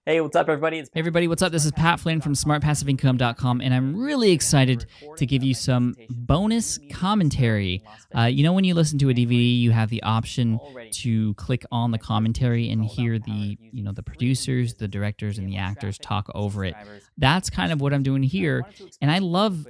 Hey, what's up, everybody? Hey everybody, what's up? This is Pat Flynn from smartpassiveincome.com, and I'm really excited to give you some bonus commentary. You know, when you listen to a DVD, you have the option to click on the commentary and hear the producers, the directors, and the actors talk over it. That's kind of what I'm doing here, and I love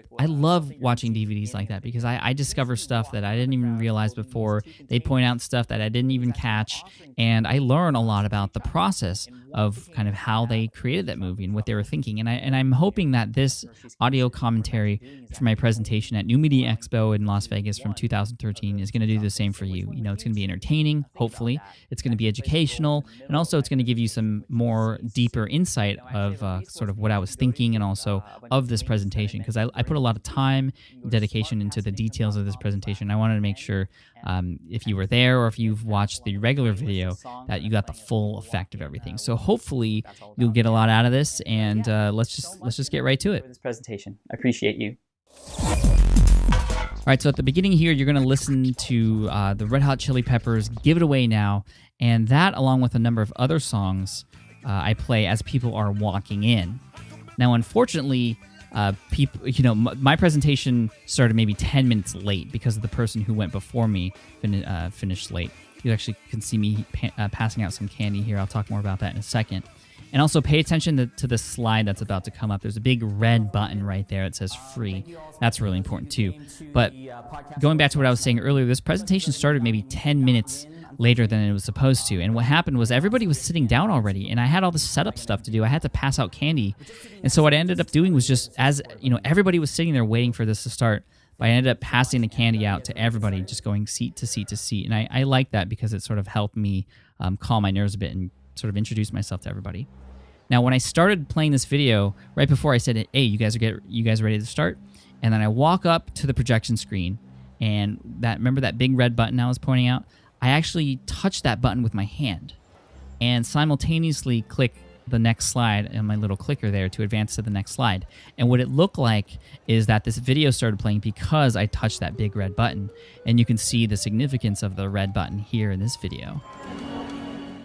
watching DVDs like that because I discover stuff that I didn't even realize before. They point out stuff that I didn't even catch, and I learn a lot about the process of kind of how they created that movie and what they were thinking. And I'm hoping that this audio commentary for my presentation at New Media Expo in Las Vegas from 2013 is going to do the same for you. You know, it's going to be entertaining, hopefully. It's going to be educational, and also it's going to give you some more deeper insight of sort of what I was thinking and also of this presentation, because I put a lot of time and dedication into the details of this presentation. I wanted to make sure if you were there or if you've watched the regular video that you got the full effect of everything. So hopefully you'll get a lot out of this, and let's just get right to it. This presentation, I appreciate you. All right, so at the beginning here, you're going to listen to the Red Hot Chili Peppers' "Give It Away Now," and that, along with a number of other songs, I play as people are walking in. Now, unfortunately, my presentation started maybe 10 minutes late because of the person who went before me finished late. You actually can see me passing out some candy here. I'll talk more about that in a second. And also pay attention to the slide that's about to come up. There's a big red button right there. It says free. That's really important too. But going back to what I was saying earlier, this presentation started maybe 10 minutes later than it was supposed to. And what happened was everybody was sitting down already, and I had all this setup stuff to do. I had to pass out candy. And so what I ended up doing was just, as you know, everybody was sitting there waiting for this to start, but I ended up passing the candy out to everybody, just going seat to seat to seat. And I like that because it sort of helped me calm my nerves a bit and sort of introduce myself to everybody. Now, when I started playing this video, right before I said, "Hey, you guys ready to start?" And then I walk up to the projection screen, and remember that big red button I was pointing out? I actually touched that button with my hand and simultaneously click the next slide and my little clicker there to advance to the next slide. And what it looked like is that this video started playing because I touched that big red button. And you can see the significance of the red button here in this video.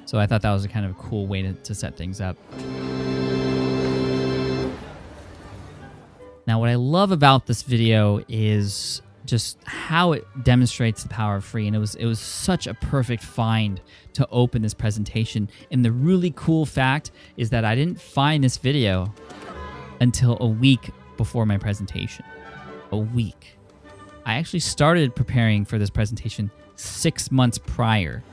So I thought that was a kind of a cool way to set things up. Now, what I love about this video is just how it demonstrates the power of free, and it was such a perfect find to open this presentation. And the really cool fact is that I didn't find this video until a week before my presentation. A week. I actually started preparing for this presentation 6 months prior.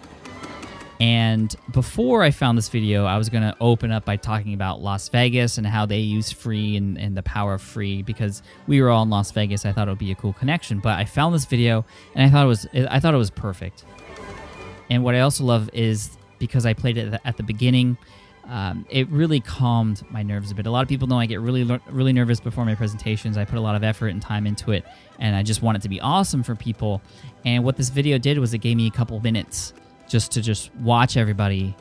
And before I found this video, I was going to open up by talking about Las Vegas and how they use free and the power of free, because we were all in Las Vegas. I thought it would be a cool connection, but I found this video and I thought it was perfect. And what I also love is because I played it at the beginning, it really calmed my nerves a bit. A lot of people know I get really nervous before my presentations. I put a lot of effort and time into it, and I just want it to be awesome for people. And what this video did was it gave me a couple minutes just to watch everybody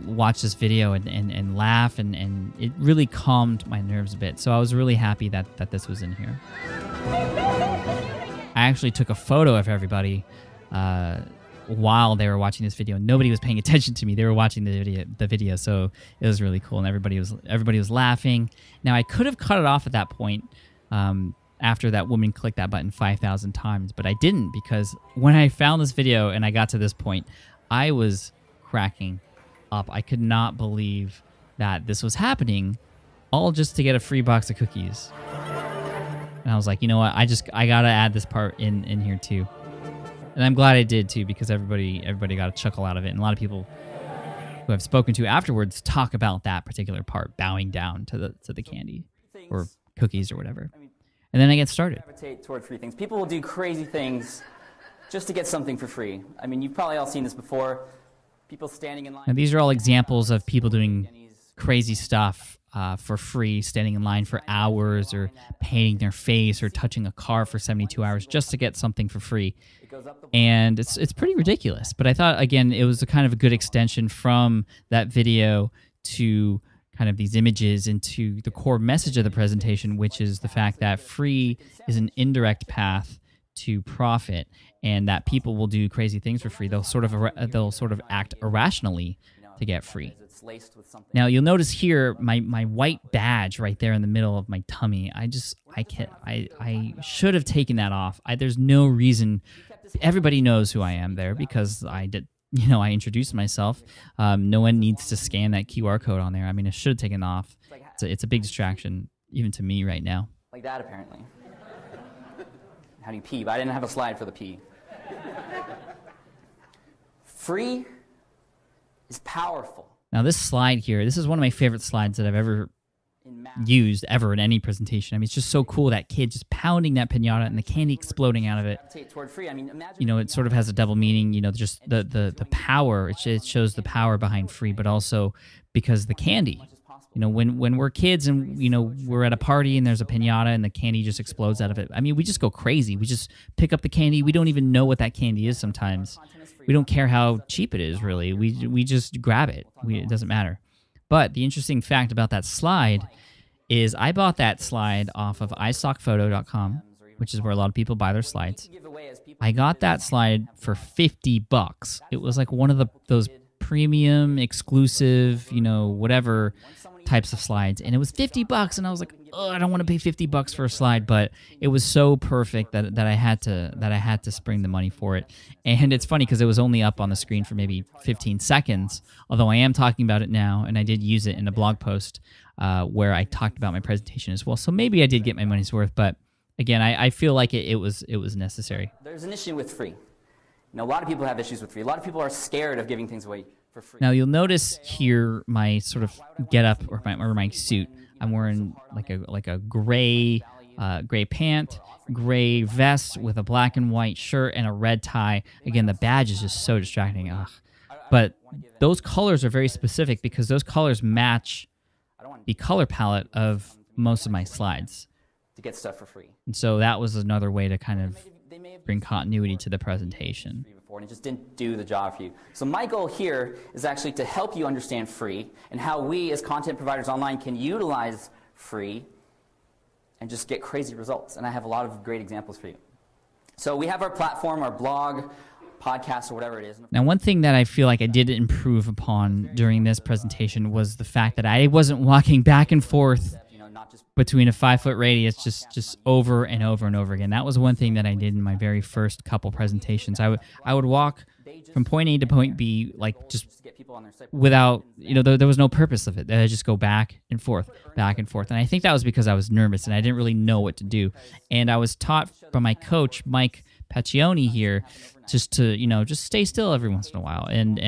watch this video and laugh, and it really calmed my nerves a bit. So I was really happy that this was in here. I actually took a photo of everybody while they were watching this video. Nobody was paying attention to me. They were watching the video, so it was really cool, and everybody was laughing. Now, I could have cut it off at that point after that woman clicked that button 5,000 times, but I didn't, because when I found this video and I got to this point, I was cracking up. I could not believe that this was happening, all just to get a free box of cookies. And I was like, you know what? I gotta add this part in here too. And I'm glad I did too, because everybody got a chuckle out of it. And a lot of people who I've spoken to afterwards talk about that particular part, bowing down to the candy or cookies or whatever. And then I get started. Gravitate toward free things. People will do crazy things just to get something for free. I mean, you've probably all seen this before. People standing in line. Now, these are all examples of people doing crazy stuff for free, standing in line for hours, or painting their face, or touching a car for 72 hours just to get something for free. And it's pretty ridiculous. But I thought, again, it was a kind of a good extension from that video to kind of these images into the core message of the presentation, which is the fact that free is an indirect path to profit, and that people will do crazy things for free. They'll sort of act irrationally to get free. It's laced with something. Now you'll notice here my white badge right there in the middle of my tummy. I should have taken that off. There's no reason. Everybody knows who I am there because I did. I introduced myself. No one needs to scan that QR code on there. I mean, I should have taken it off. It's a big distraction even to me right now. Like that, apparently. How do you pee? But I didn't have a slide for the pee. Free is powerful. Now this slide here, this is one of my favorite slides that I've ever used in any presentation. I mean, it's just so cool, that kid just pounding that piñata and the candy exploding out of it. Toward free. I mean, it sort of has a double meaning, just the power. It shows the power behind free, but also because the candy. When we're kids and, we're at a party and there's a piñata and the candy just explodes out of it. I mean, we just go crazy. We just pick up the candy. We don't even know what that candy is sometimes. We don't care how cheap it is, really. We just grab it. It doesn't matter. But the interesting fact about that slide is I bought that slide off of iStockPhoto.com, which is where a lot of people buy their slides. I got that slide for $50. It was like one of those premium, exclusive, whatever types of slides, and it was $50, and I was like, oh, I don't want to pay $50 for a slide, but it was so perfect that I had to spring the money for it. And it's funny because it was only up on the screen for maybe 15 seconds, although I am talking about it now, and I did use it in a blog post where I talked about my presentation as well. So maybe I did get my money's worth, but again, I feel like it was necessary. There's an issue with free. A lot of people have issues with free. A lot of people are scared of giving things away for free. Now you'll notice here my sort of get-up or my suit. I'm wearing like a gray pant, gray vest with a black and white shirt and a red tie. Again, the badge is just so distracting. Ugh. But those colors are very specific because those colors match the color palette of most of my slides. To get stuff for free. And so that was another way to kind of bring continuity to the presentation. And it just didn't do the job for you. So my goal here is actually to help you understand free and how we as content providers online can utilize free and just get crazy results. And I have a lot of great examples for you. So we have our platform, our blog, podcast, or whatever it is. Now, one thing that I feel like I did improve upon during this presentation was the fact that I wasn't walking back and forth between a 5-foot radius just over and over and over again. That was one thing that I did in my very first couple presentations. I would walk from point A to point B, like just without, there was no purpose of it. I just go back and forth. And I think that was because I was nervous and I didn't really know what to do. And I was taught by my coach, Mike Paccioni here, just to, just stay still every once in a while and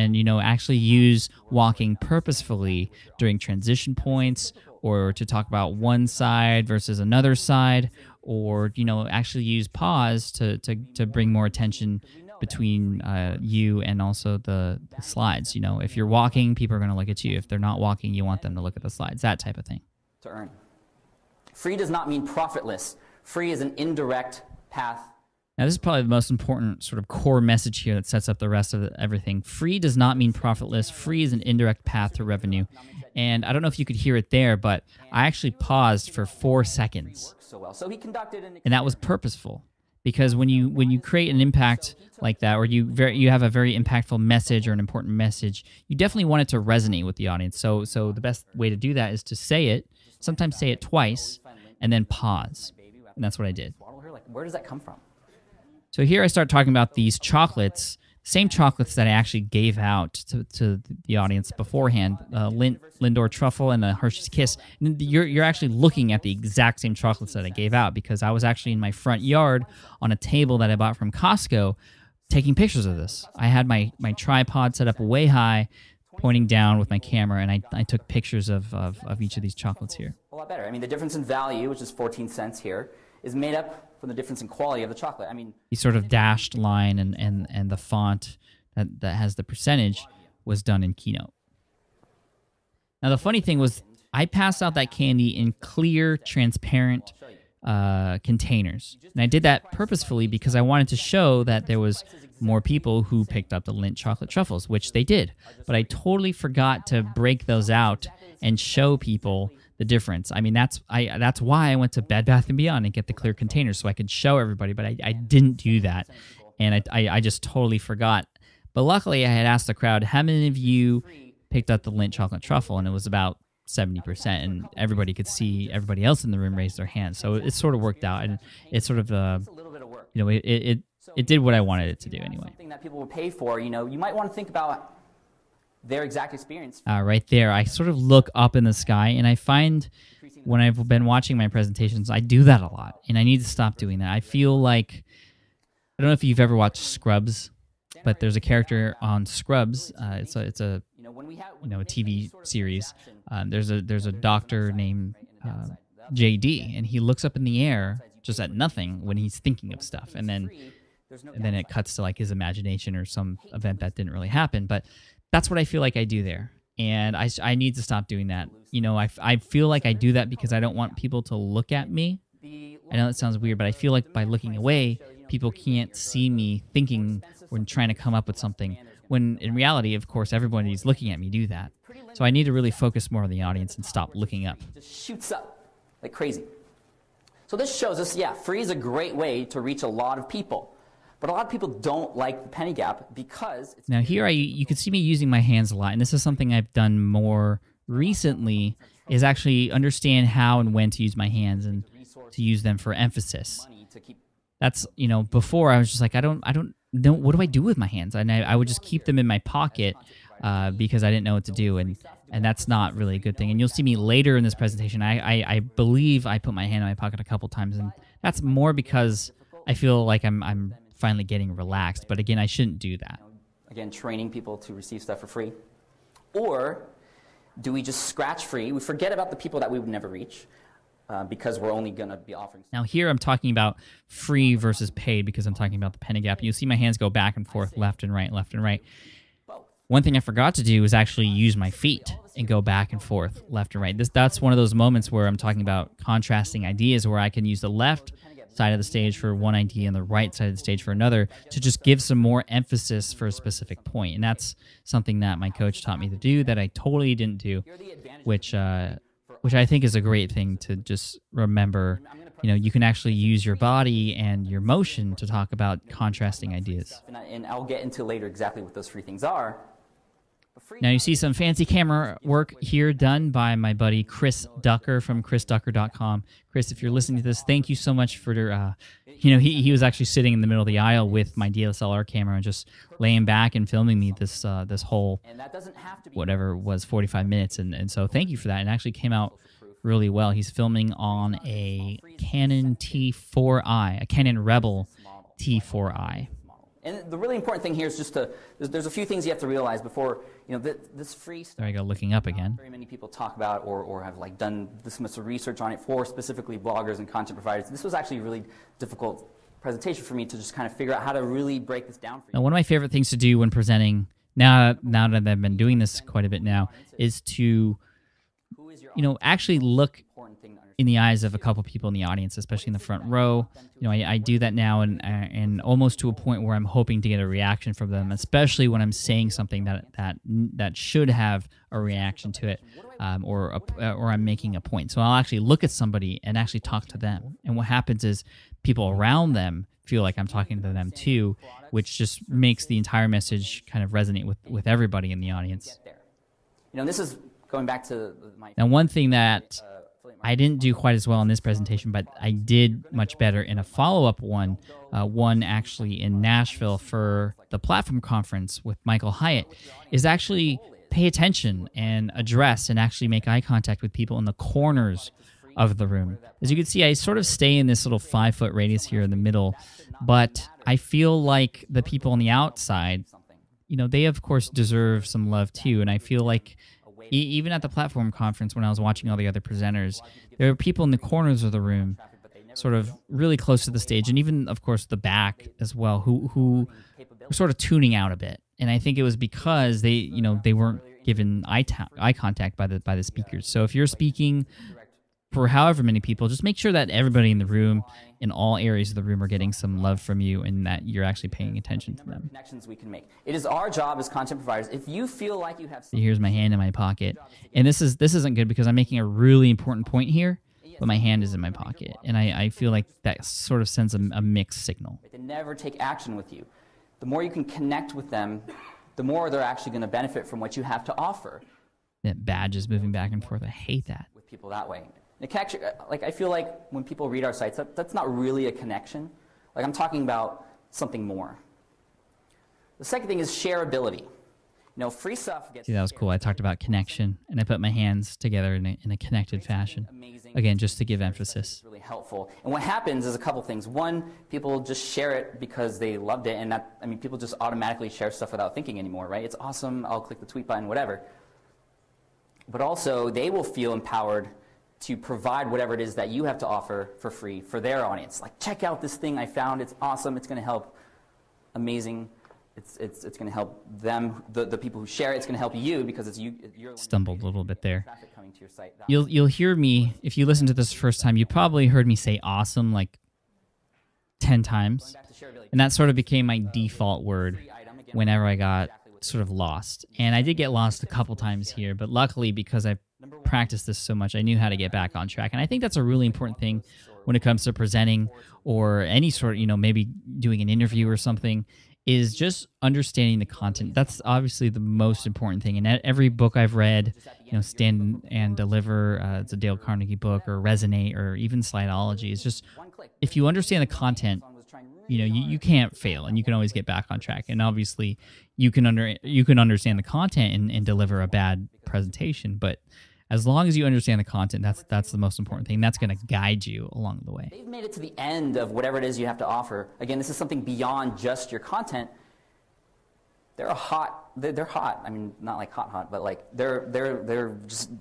actually use walking purposefully during transition points, or to talk about one side versus another side, or actually use pause to bring more attention between you and also the slides. If you're walking, people are going to look at you. If they're not walking, you want them to look at the slides. That type of thing. To earn. Free does not mean profitless. Free is an indirect path. Now, this is probably the most important sort of core message here that sets up the rest of everything. Free does not mean profitless. Free is an indirect path to revenue. And I don't know if you could hear it there, but I actually paused for 4 seconds. And that was purposeful, because when you create an impact like that, or you have a very impactful message or an important message, you definitely want it to resonate with the audience. So the best way to do that is to say it, sometimes say it twice, and then pause. And that's what I did. Where does that come from? So here I start talking about these chocolates, same chocolates that I actually gave out to the audience beforehand, Lindor Truffle and the Hershey's Kiss. And you're actually looking at the exact same chocolates that I gave out, because I was actually in my front yard on a table that I bought from Costco taking pictures of this. I had my tripod set up way high, pointing down with my camera, and I took pictures of each of these chocolates here. A lot better. I mean, the difference in value, which is 14 cents here, is made up from the difference in quality of the chocolate. I mean, the sort of dashed line and the font that has the percentage was done in Keynote. Now, the funny thing was I passed out that candy in clear, transparent containers. And I did that purposefully because I wanted to show that there was more people who picked up the Lindt chocolate truffles, which they did. But I totally forgot to break those out and show people the difference. I mean, that's why I went to Bed Bath & Beyond and get the clear containers so I could show everybody, but I didn't do that, and I just totally forgot. But luckily, I had asked the crowd, how many of you picked up the Lindt chocolate truffle, and it was about 70%, and everybody could see everybody else in the room raise their hands. So it sort of worked out, and it sort of, it did what I wanted it to do anyway. Something that people would pay for, you might want to think about their exact experience. Right there, I sort of look up in the sky, and I find when I've been watching my presentations, I do that a lot, and I need to stop doing that. I feel like, I don't know if you've ever watched Scrubs, but there's a character on Scrubs. It's a TV series. There's a doctor named JD, and he looks up in the air just at nothing when he's thinking of stuff, and then it cuts to like his imagination or some event that didn't really happen. But that's what I feel like I do there, and I need to stop doing that. I feel like I do that because I don't want people to look at me. I know that sounds weird, but I feel like by looking away, people can't see me thinking when trying to come up with something, when in reality, of course, everybody's looking at me do that. So I need to really focus more on the audience and stop looking up. It just shoots up like crazy. So this shows us, free is a great way to reach a lot of people. But a lot of people don't like the penny gap because it's... Now here you can see me using my hands a lot, and this is something I've done more recently, is actually understand how and when to use my hands and to use them for emphasis. That's, before I was just like, I don't know, what do I do with my hands? And I would just keep them in my pocket because I didn't know what to do, and that's not really a good thing. And you'll see me later in this presentation, I believe I put my hand in my pocket a couple times, and that's more because I feel like I'm finally getting relaxed. But again, I shouldn't do that. Again, training people to receive stuff for free. Or do we just scratch free? We forget about the people that we would never reach because we're only going to be offering. Now here I'm talking about free versus paid because I'm talking about the penny gap. You'll see my hands go back and forth, left and right, left and right. One thing I forgot to do is actually use my feet and go back and forth, left and right. That's one of those moments where I'm talking about contrasting ideas, where I can use the left side of the stage for one idea and the right side of the stage for another to just give some more emphasis for a specific point. And that's something that my coach taught me to do that I totally didn't do, which I think is a great thing to just remember. You can actually use your body and your motion to talk about contrasting ideas. And I'll get into later exactly what those free things are. Now you see some fancy camera work here done by my buddy Chris Ducker from chrisducker.com. Chris, if you're listening to this, thank you so much for, he was actually sitting in the middle of the aisle with my DSLR camera and just laying back and filming me this whole, whatever was 45 minutes. And so thank you for that. It actually came out really well. He's filming on a Canon T4i, a Canon Rebel T4i. And the really important thing here is just there's a few things you have to realize before, this free stuff. There I go, looking up again. Very many people talk about or have done this much research on it for specifically bloggers and content providers. This was actually a really difficult presentation for me to just kind of figure out how to really break this down for you. Now, one of my favorite things to do when presenting, now that I've been doing this quite a bit now, is to, actually look in the eyes of a couple people in the audience, especially in the front row. I do that now and almost to a point where I'm hoping to get a reaction from them, especially when I'm saying something that should have a reaction to it, or I'm making a point. So I'll actually look at somebody and actually talk to them. And what happens is people around them feel like I'm talking to them too, which just makes the entire message kind of resonate with everybody in the audience. This is going back to Now, one thing that I didn't do quite as well in this presentation, but I did much better in a follow-up one actually in Nashville for the platform conference with Michael Hyatt, is actually pay attention and address and actually make eye contact with people in the corners of the room. As you can see, I sort of stay in this little 5-foot radius here in the middle, but I feel like the people on the outside, they of course deserve some love too, and I feel like even at the platform conference, when I was watching all the other presenters, there were people in the corners of the room, sort of really close to the stage, and even, of course, the back as well, who were sort of tuning out a bit. And I think it was because they weren't given eye contact by the speakers. So if you're speaking for however many people, just make sure that everybody in the room, in all areas of the room, are getting some love from you and that you're actually paying attention to them. Connections we can make. It is our job as content providers. If you feel like you have... Here's my hand in my pocket. And this isn't good because I'm making a really important point here, but my hand is in my pocket. And I feel like that sort of sends a mixed signal. They never take action with you. The more you can connect with them, the more they're actually going to benefit from what you have to offer. That badge is moving back and forth. I hate that. With people that way. It can actually, like, I feel like when people read our sites, that's not really a connection. Like, I'm talking about something more. The second thing is shareability. You know, free stuff gets... See, that was cool. I talked about connection, and I put my hands together in a connected fashion. Again, just to give emphasis. It's really helpful. And what happens is a couple things. One, people just share it because they loved it, and that, I mean, people just automatically share stuff without thinking anymore, right? It's awesome, I'll click the tweet button, whatever. But also, they will feel empowered to provide whatever it is that you have to offer for free for their audience. Like, check out this thing I found, it's awesome, it's going to help. Amazing. It's going to help them, the people who share it. It's going to help you because it's you're stumbled a little bit there. Traffic coming to your site. You'll hear me, if you listen to this the first time, you probably heard me say awesome like 10 times. And that sort of became my default word whenever I got sort of lost. And I did get lost a couple times here, but luckily because I practiced this so much, I knew how to get back on track. And I think that's a really important thing when it comes to presenting or any sort, you know, maybe doing an interview or something, is just understanding the content. That's obviously the most important thing. And every book I've read, you know, Stand and Deliver, it's a Dale Carnegie book, or Resonate, or even Slideology, is just, if you understand the content, you know, you can't fail, and you can always get back on track. And obviously, you can understand the content and deliver a bad presentation, but as long as you understand the content, that's the most important thing. That's going to guide you along the way. They've made it to the end of whatever it is you have to offer. Again, this is something beyond just your content. They're hot. They're hot. I mean, not like hot, but like they're just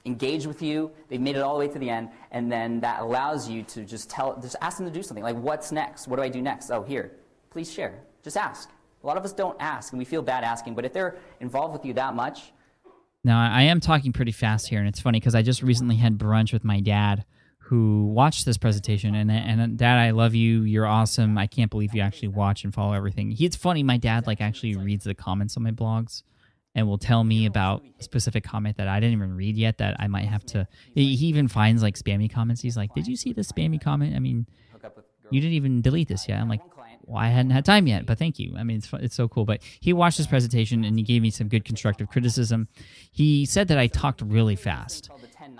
engaged with you. They've made it all the way to the end, and then that allows you to just ask them to do something. Like, what's next? What do I do next? Oh, here, please share. Just ask. A lot of us don't ask, and we feel bad asking. But if they're involved with you that much. Now, I am talking pretty fast here, and it's funny because I just recently had brunch with my dad who watched this presentation, and Dad, I love you, you're awesome, I can't believe you actually watch and follow everything. It's funny, my dad like actually reads the comments on my blogs and will tell me about a specific comment that I didn't even read yet that I might have to, he even finds like spammy comments. He's like, did you see this spammy comment? I mean, you didn't even delete this yet. I'm like, well, I hadn't had time yet, but thank you. I mean, it's so cool. But he watched this presentation, and he gave me some good constructive criticism. He said that I talked really fast,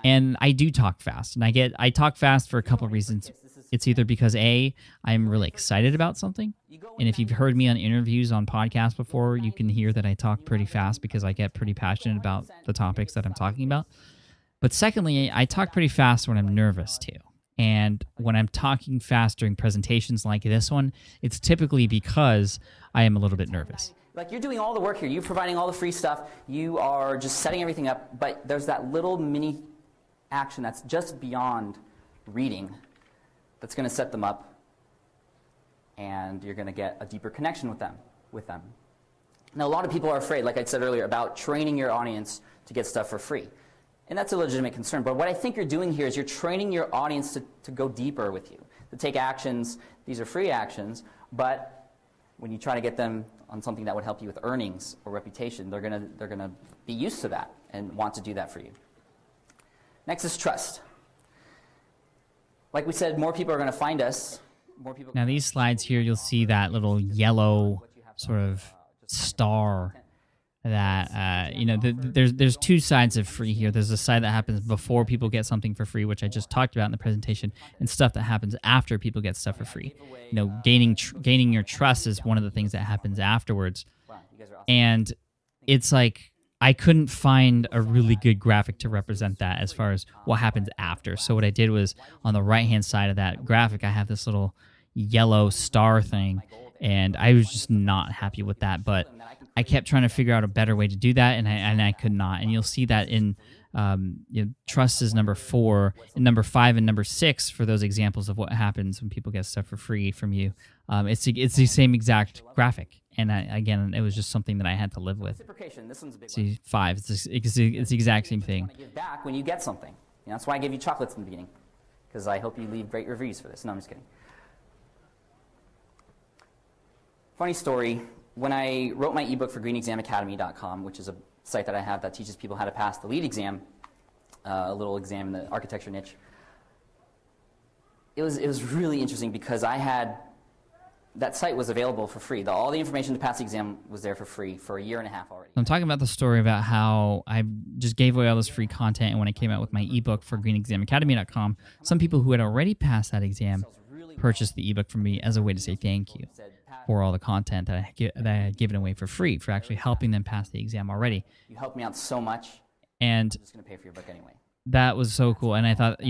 and I do talk fast. And I talk fast for a couple of reasons. It's either because, A, I'm really excited about something, and if you've heard me on interviews on podcasts before, you can hear that I talk pretty fast because I get pretty passionate about the topics that I'm talking about. But secondly, I talk pretty fast when I'm nervous, too. And when I'm talking fast during presentations like this one, it's typically because I am a little bit nervous. Like, you're doing all the work here. You're providing all the free stuff. You are just setting everything up. But there's that little mini action that's just beyond reading that's going to set them up. And you're going to get a deeper connection with them. Now, a lot of people are afraid, like I said earlier, about training your audience to get stuff for free. And that's a legitimate concern. But what I think you're doing here is you're training your audience to go deeper with you, to take actions. These are free actions, but when you try to get them on something that would help you with earnings or reputation, they're gonna be used to that and want to do that for you. Next is trust. Like we said, more people are going to find us. Now these slides here, you'll see that little yellow sort of star. That you know, there's two sides of free here. There's a side that happens before people get something for free, which I just talked about in the presentation, and stuff that happens after people get stuff for free. You know, gaining your trust is one of the things that happens afterwards. And it's like I couldn't find a really good graphic to represent that as far as what happens after. So what I did was on the right-hand side of that graphic, I have this little yellow star thing, and I was just not happy with that, but I kept trying to figure out a better way to do that, and I could not. And you'll see that in you know, trust is number 4, and number 5 and number 6 for those examples of what happens when people get stuff for free from you. It's the same exact graphic, and again, it was just something that I had to live with. Reciprocation. This one's a big See, 5. It's the exact same thing. Give back when you get something. You know, that's why I gave you chocolates in the beginning, because I hope you leave great reviews for this. No, I'm just kidding. Funny story. When I wrote my ebook for greenexamacademy.com, which is a site that I have that teaches people how to pass the lead exam, a little exam in the architecture niche, it was really interesting because I had that site was available for free. All the information to pass the exam was there for free for a year and a half already. I'm talking about the story about how I just gave away all this free content, and when I came out with my ebook for greenexamacademy.com, some people who had already passed that exam purchased the ebook from me as a way to say thank you for all the content that I had given away for free, for actually helping them pass the exam already. You helped me out so much. And I'm just going to pay for your book anyway. That was so cool, and I thought,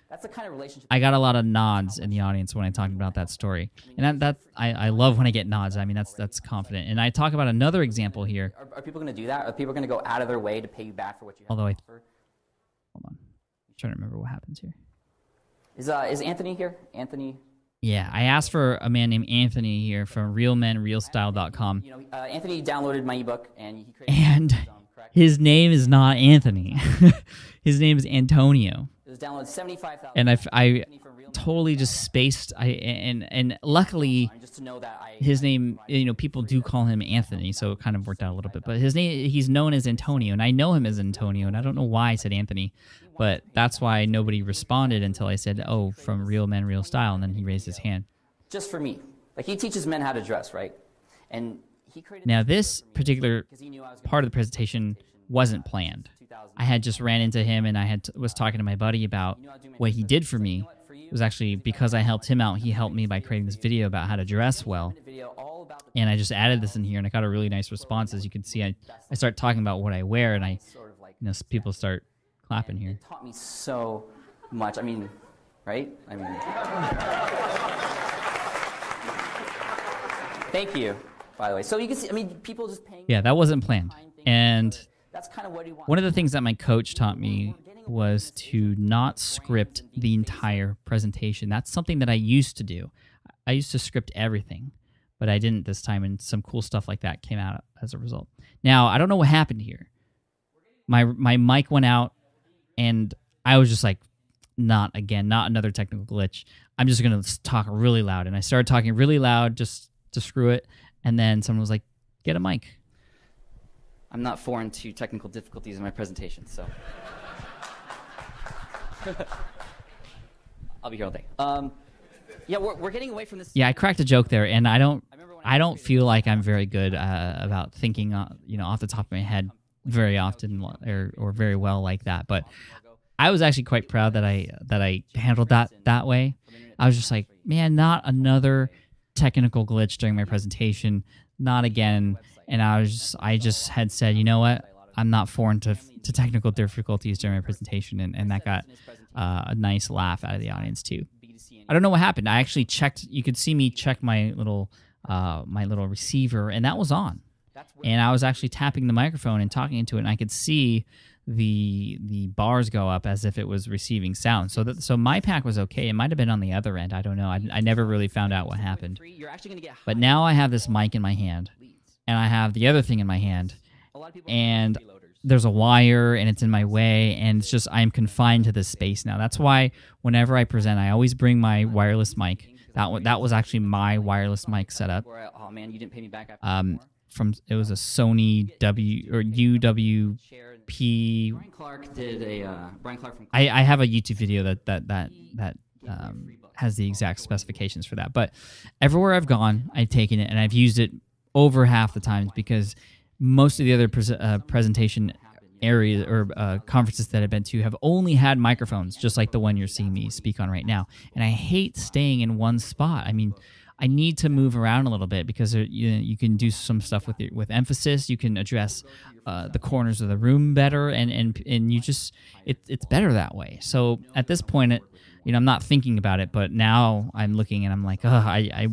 that's the kind of relationship. I got a lot of nods in the audience when I talked about that story, and I love when I get nods. I mean, that's confident. And I talk about another example here. Are people going to do that? Are people going to go out of their way to pay you back for what you have to offer? Hold on, I'm trying to remember what happens here. Is Anthony here? Anthony. Yeah, I asked for a man named Anthony here from RealMenRealStyle.com. Anthony downloaded my ebook and he created. And his name is not Anthony. His name is Antonio. It was downloaded 75,000. And I totally just spaced. And luckily, his name, people do call him Anthony, so it kind of worked out a little bit. But his name, he's known as Antonio, and I know him as Antonio, and I don't know why I said Anthony, but that's why nobody responded until I said, "Oh, from Real Men, Real Style," and then he raised his hand. Just for me, like he teaches men how to dress, right? And he created. Now, this particular part of the presentation wasn't planned. I had just ran into him, and I was talking to my buddy about what he did for me. It was actually because I helped him out. He helped me by creating this video about how to dress well, and I just added this in here, and I got a really nice response. As you can see, I start talking about what I wear, and people start clapping here. It taught me so much. I mean, right? I mean, thank you, by the way. So you can see, I mean, people just paying. Yeah, that wasn't planned, and that's kind of what he wants. One of the things that my coach taught me was to not script the entire presentation. That's something that I used to do. I used to script everything, but I didn't this time, and some cool stuff like that came out as a result. Now, I don't know what happened here. My mic went out, and I was just like, not another technical glitch. I'm just going to talk really loud, and I started talking really loud just to screw it, and then someone was like, get a mic. I'm not foreign to technical difficulties in my presentation, so I'll be here all day. Yeah, we're getting away from this. Yeah, I cracked a joke there, and I don't feel like I'm very good about thinking, off the top of my head very often or very well like that. But I was actually quite proud that I handled that way. I was just like, man, not another technical glitch during my presentation, not again. And I just had said, you know what? I'm not foreign to technical difficulties during my presentation, and that got a nice laugh out of the audience too. I don't know what happened. I actually checked. You could see me check my little receiver, and that was on. And I was actually tapping the microphone and talking into it, and I could see the bars go up as if it was receiving sound. So my pack was okay. It might have been on the other end. I don't know. I never really found out what happened. But now I have this mic in my hand, and I have the other thing in my hand, and there's a wire, and it's in my way, and it's just I'm confined to this space now. That's why whenever I present, I always bring my wireless mic. That was actually my wireless mic setup. Oh man, you didn't pay me back. It was a Sony UWP. Brian Clark did a Brian Clark from. I have a YouTube video that has the exact specifications for that. But everywhere I've gone, I've taken it and I've used it over half the times because most of the other presentation areas or conferences that I've been to have only had microphones, just like the one you're seeing me speak on right now. And I hate staying in one spot. I mean, I need to move around a little bit because you can do some stuff with emphasis. You can address the corners of the room better, and you just it's better that way. So at this point, I'm not thinking about it, but now I'm looking and I'm like, I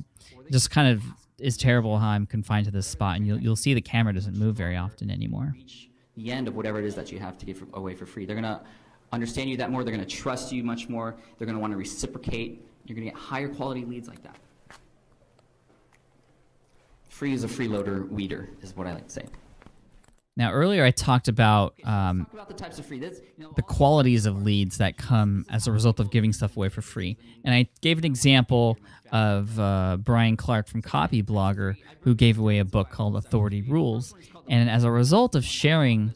just kind of is terrible how I'm confined to this spot, and you'll see the camera doesn't move very often anymore. The end of whatever it is that you have to give away for free. They're gonna understand you that more. They're gonna trust you much more. They're gonna want to reciprocate. You're gonna get higher quality leads like that. Free is a freeloader weeder, is what I like to say. Now, earlier I talked about the types of free. The qualities of leads that come as a result of giving stuff away for free. And I gave an example of Brian Clark from Copy Blogger, who gave away a book called Authority Rules. And as a result of sharing,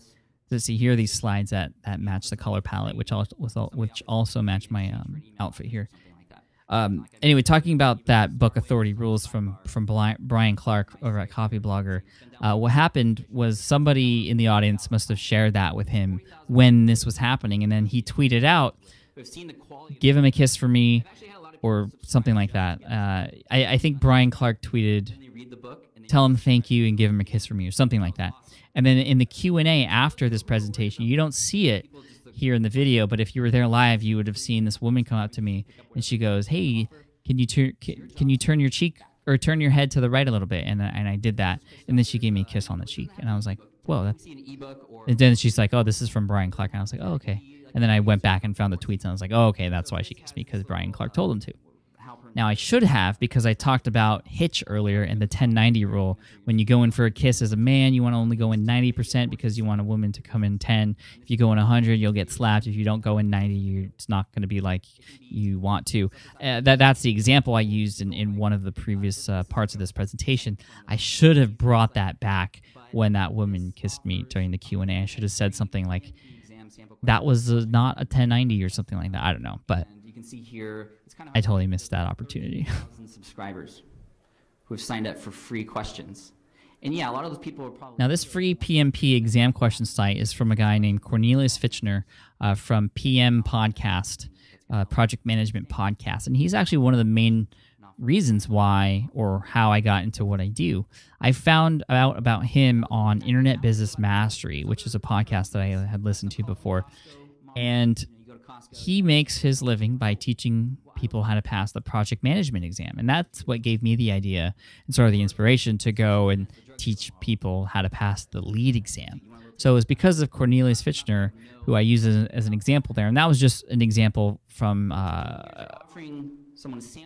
here are these slides that match the color palette, which also match my outfit here. Anyway, talking about that book, Authority Rules, from Brian Clark over at Copyblogger, what happened was somebody in the audience must have shared that with him when this was happening, and then he tweeted out, "Give him a kiss for me," or something like that. I think Brian Clark tweeted, "Tell him thank you and give him a kiss for me," or something like that. And then in the Q&A after this presentation, you don't see it here in the video, but if you were there live, you would have seen this woman come up to me, and she goes, "Hey, can you turn your cheek or turn your head to the right a little bit?" And I did that, and then she gave me a kiss on the cheek, and I was like, "Whoa, that's." And then she's like, "Oh, this is from Brian Clark," and I was like, "Oh, okay." And then I went back and found the tweets, and I was like, "Oh, okay, that's why she kissed me, because Brian Clark told him to." Now, I should have, because I talked about hitch earlier in the 10-90 rule. When you go in for a kiss as a man, you want to only go in 90% because you want a woman to come in 10. If you go in 100, you'll get slapped. If you don't go in 90, it's not going to be like you want to. That's the example I used in one of the previous parts of this presentation. I should have brought that back when that woman kissed me during the Q&A. I should have said something like, that was not a 1090 or something like that. I don't know, but you can see here, I totally missed that opportunity. Subscribers who have signed up for free questions. And yeah, a lot of those people are probably... Now, this free PMP exam question site is from a guy named Cornelius Fitchner from PM Podcast, Project Management Podcast. And he's actually one of the main reasons why or how I got into what I do. I found out about him on Internet Business Mastery, which is a podcast that I had listened to before. And he makes his living by teaching people how to pass the project management exam. And that's what gave me the idea and sort of the inspiration to go and teach people how to pass the lead exam. So it was because of Cornelius Fitchner, who I use as an example there. And that was just an example from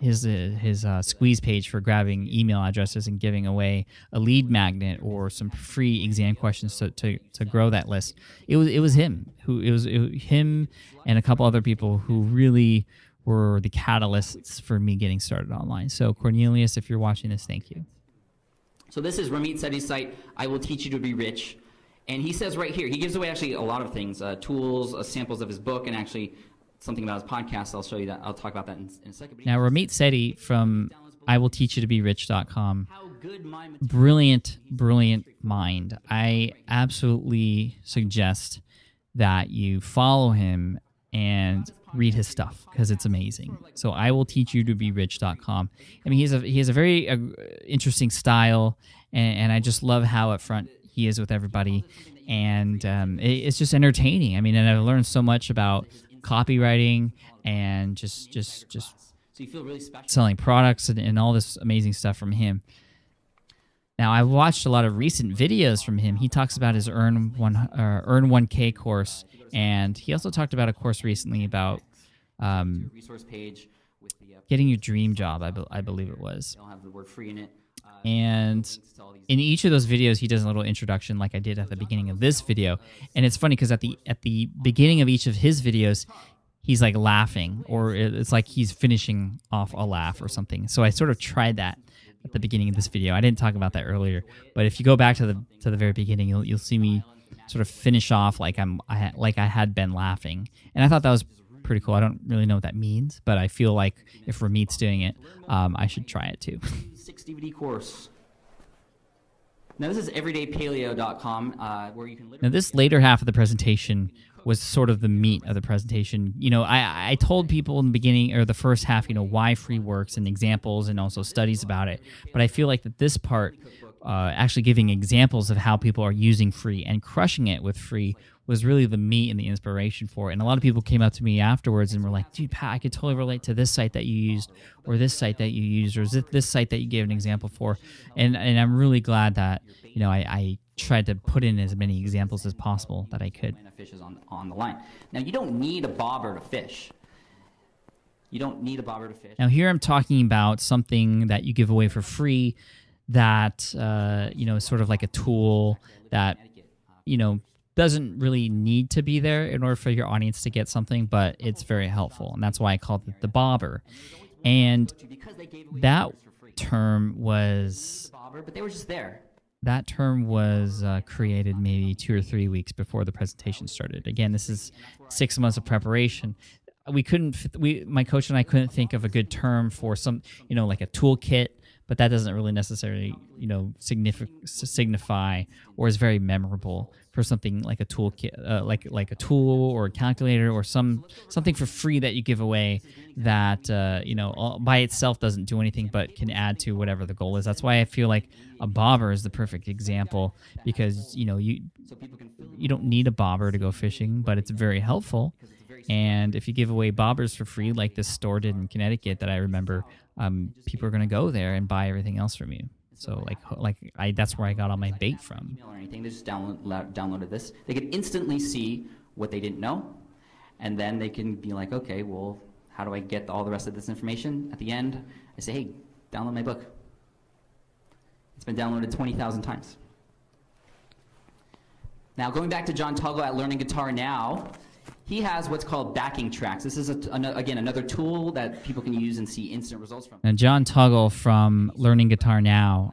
his squeeze page for grabbing email addresses and giving away a lead magnet or some free exam questions to grow that list. It was him him and a couple other people who really were the catalysts for me getting started online. So Cornelius, if you're watching this, thank you. So this is Ramit Sethi's site, I Will Teach You to Be Rich. And he says right here, he gives away actually a lot of things, tools, samples of his book, and actually something about his podcast. I'll show you that. I'll talk about that in a second. Now, Ramit Sethi from IWillTeachYouToBeRich.com, brilliant mind. I absolutely suggest that you follow him and read his stuff because it's amazing. So IWillTeachYouToBeRich.com. I mean, he has a very interesting style, and I just love how upfront he is with everybody, and it's just entertaining. I mean, and I've learned so much about copywriting and just so you feel really special selling products and all this amazing stuff from him. Now, I've watched a lot of recent videos from him. He talks about his Earn 1K course, and he also talked about a course recently about getting your dream job, I believe it was. I'll have the word free in it. And in each of those videos, he does a little introduction like I did at the beginning of this video. And it's funny because at the beginning of each of his videos, he's like laughing, or it's like he's finishing off a laugh or something. So I sort of tried that at the beginning of this video. I didn't talk about that earlier, but if you go back to the very beginning, you'll see me sort of finish off like I had been laughing. And I thought that was pretty cool. I don't really know what that means, but I feel like if Ramit's doing it, I should try it too. 6 DVD course. Now this is everydaypaleo.com, where you can. Now this later half of the presentation was sort of the meat of the presentation. You know, I told people in the beginning or the first half, you know, why free works and examples and also studies about it. But I feel like that this part, actually giving examples of how people are using free and crushing it with free, was really the meat and the inspiration for it. And a lot of people came up to me afterwards and were like, dude, Pat, I could totally relate to this site that you used, or this site that you used, or this site that you gave an example for. And I'm really glad that, you know, I tried to put in as many examples as possible that I could. Fish is on the line. Now, you don't need a bobber to fish. You don't need a bobber to fish. Now, here I'm talking about something that you give away for free that, you know, is sort of like a tool that, you know, doesn't really need to be there in order for your audience to get something, but it's very helpful, and that's why I called it the bobber. And that term was but they were just there. That term was created maybe 2 or 3 weeks before the presentation started. Again, this is 6 months of preparation. my coach and I couldn't think of a good term for some, like a toolkit, but that doesn't really necessarily, signify or is very memorable for something like a toolkit, like a tool or a calculator or something for free that you give away that, by itself doesn't do anything but can add to whatever the goal is. That's why I feel like a bobber is the perfect example, because, you don't need a bobber to go fishing, but it's very helpful. And if you give away bobbers for free, like this store did in Connecticut that I remember, people are going to go there and buy everything else from you. So that's where I got all my bait from. Or anything, they just downloaded this. They could instantly see what they didn't know, and then they can be like, okay, well, how do I get all the rest of this information? At the end, I say, hey, download my book. It's been downloaded 20,000 times. Now, going back to John Tuggle at Learning Guitar Now, he has what's called backing tracks. This is, again, another tool that people can use and see instant results from. And John Tuggle from Learning Guitar Now,